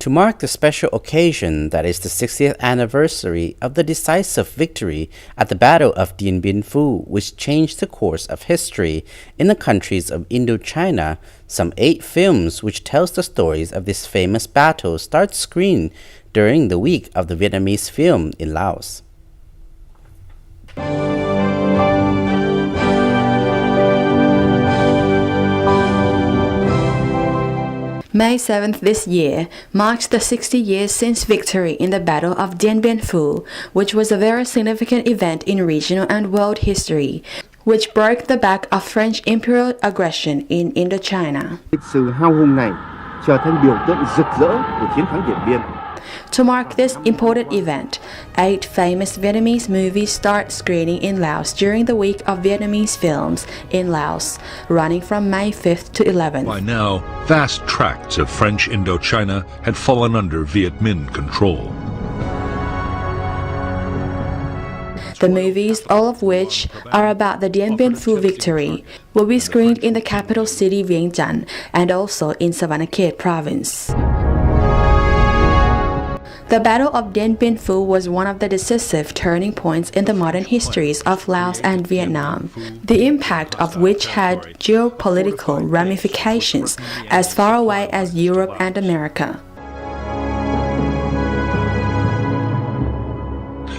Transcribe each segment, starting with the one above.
To mark the special occasion that is the 60th anniversary of the decisive victory at the Battle of Dien Bien Phu, which changed the course of history in the countries of Indochina, some 8 films which tells the stories of this famous battle start screening during the week of the Vietnamese film in Laos. May 7th this year marks the 60 years since victory in the Battle of Dien Bien Phu, which was a very significant event in regional and world history, which broke the back of French imperial aggression in Indochina. Sự hào hùng này trở thành biểu tượng rực rỡ của chiến thắng Điện Biên. To mark this important event, 8 famous Vietnamese movies start screening in Laos during the week of Vietnamese Films in Laos, running from May 5th to 11th. By now, vast tracts of French Indochina had fallen under Viet Minh control. The movies, all of which are about the Dien Bien Phu victory, will be screened in the capital city Vientiane and also in Savannakhet province. The Battle of Dien Bien Phu was one of the decisive turning points in the modern histories of Laos and Vietnam, the impact of which had geopolitical ramifications as far away as Europe and America.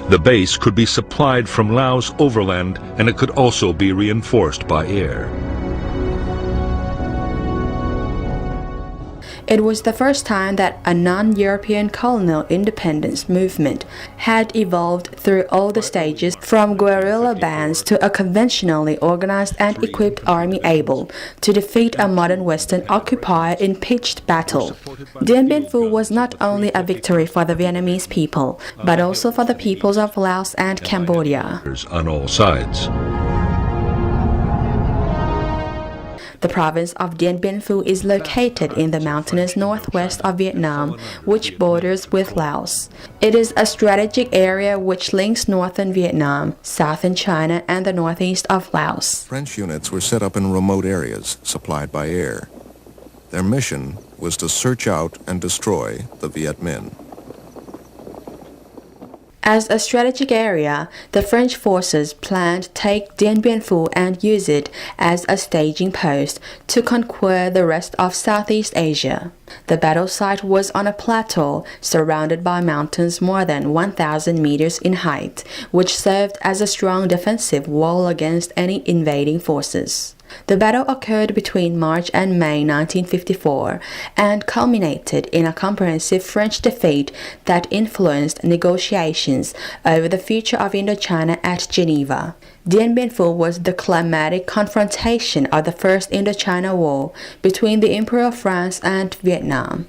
The base could be supplied from Laos overland, and it could also be reinforced by air. It was the first time that a non-European colonial independence movement had evolved through all the stages, from guerrilla bands to a conventionally organized and equipped army able to defeat a modern Western occupier in pitched battle. Dien Bien Phu was not only a victory for the Vietnamese people, but also for the peoples of Laos and Cambodia. On all sides. The province of Dien Bien Phu is located in the mountainous northwest of Vietnam, which borders with Laos. It is a strategic area which links northern Vietnam, southern China, and the northeast of Laos. French units were set up in remote areas, supplied by air. Their mission was to search out and destroy the Viet Minh. As a strategic area, the French forces planned to take Dien Bien Phu and use it as a staging post to conquer the rest of Southeast Asia. The battle site was on a plateau surrounded by mountains more than 1,000 meters in height, which served as a strong defensive wall against any invading forces. The battle occurred between March and May 1954 and culminated in a comprehensive French defeat that influenced negotiations over the future of Indochina at Geneva. Dien Bien Phu was the climatic confrontation of the First Indochina War between the Imperial France and Vietnam.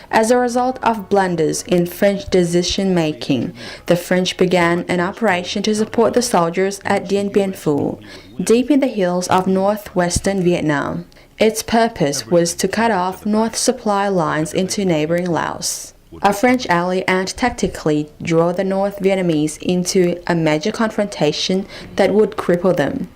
As a result of blunders in French decision-making, the French began an operation to support the soldiers at Dien Bien Phu, deep in the hills of northwestern Vietnam. Its purpose was to cut off north supply lines into neighboring Laos, a French ally, and tactically draw the North Vietnamese into a major confrontation that would cripple them.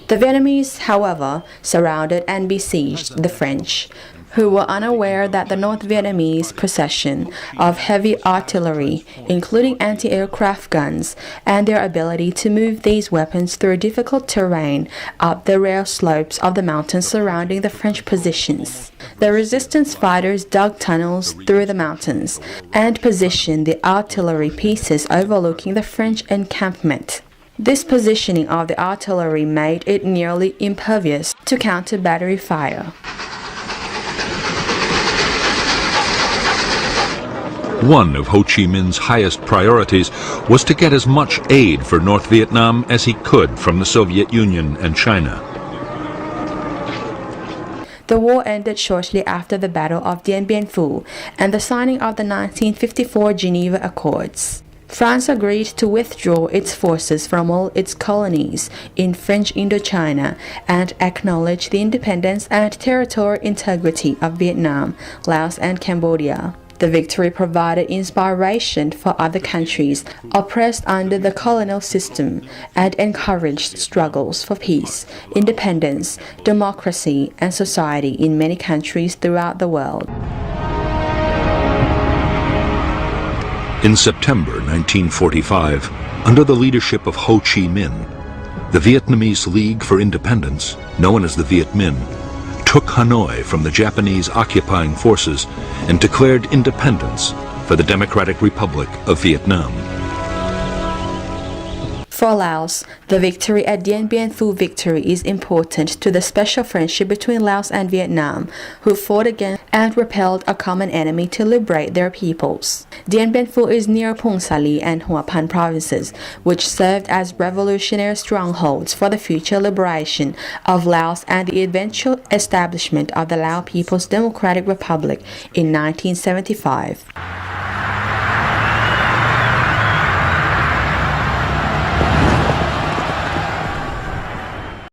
The Vietnamese, however, surrounded and besieged the French, who were unaware that the North Vietnamese possession of heavy artillery, including anti-aircraft guns, and their ability to move these weapons through difficult terrain up the rail slopes of the mountains surrounding the French positions. The resistance fighters dug tunnels through the mountains and positioned the artillery pieces overlooking the French encampment. This positioning of the artillery made it nearly impervious to counter battery fire. One of Ho Chi Minh's highest priorities was to get as much aid for North Vietnam as he could from the Soviet Union and China. The war ended shortly after the Battle of Dien Bien Phu and the signing of the 1954 Geneva Accords. France agreed to withdraw its forces from all its colonies in French Indochina and acknowledge the independence and territorial integrity of Vietnam, Laos, and Cambodia. The victory provided inspiration for other countries oppressed under the colonial system and encouraged struggles for peace, independence, democracy, and society in many countries throughout the world. In September 1945, under the leadership of Ho Chi Minh, the Vietnamese League for Independence, known as the Viet Minh, took Hanoi from the Japanese occupying forces and declared independence for the Democratic Republic of Vietnam. For Laos, the victory at Dien Bien Phu victory is important to the special friendship between Laos and Vietnam, who fought against and repelled a common enemy to liberate their peoples. Dien Bien Phu is near Phung Sali and Hua Pan provinces, which served as revolutionary strongholds for the future liberation of Laos and the eventual establishment of the Lao People's Democratic Republic in 1975.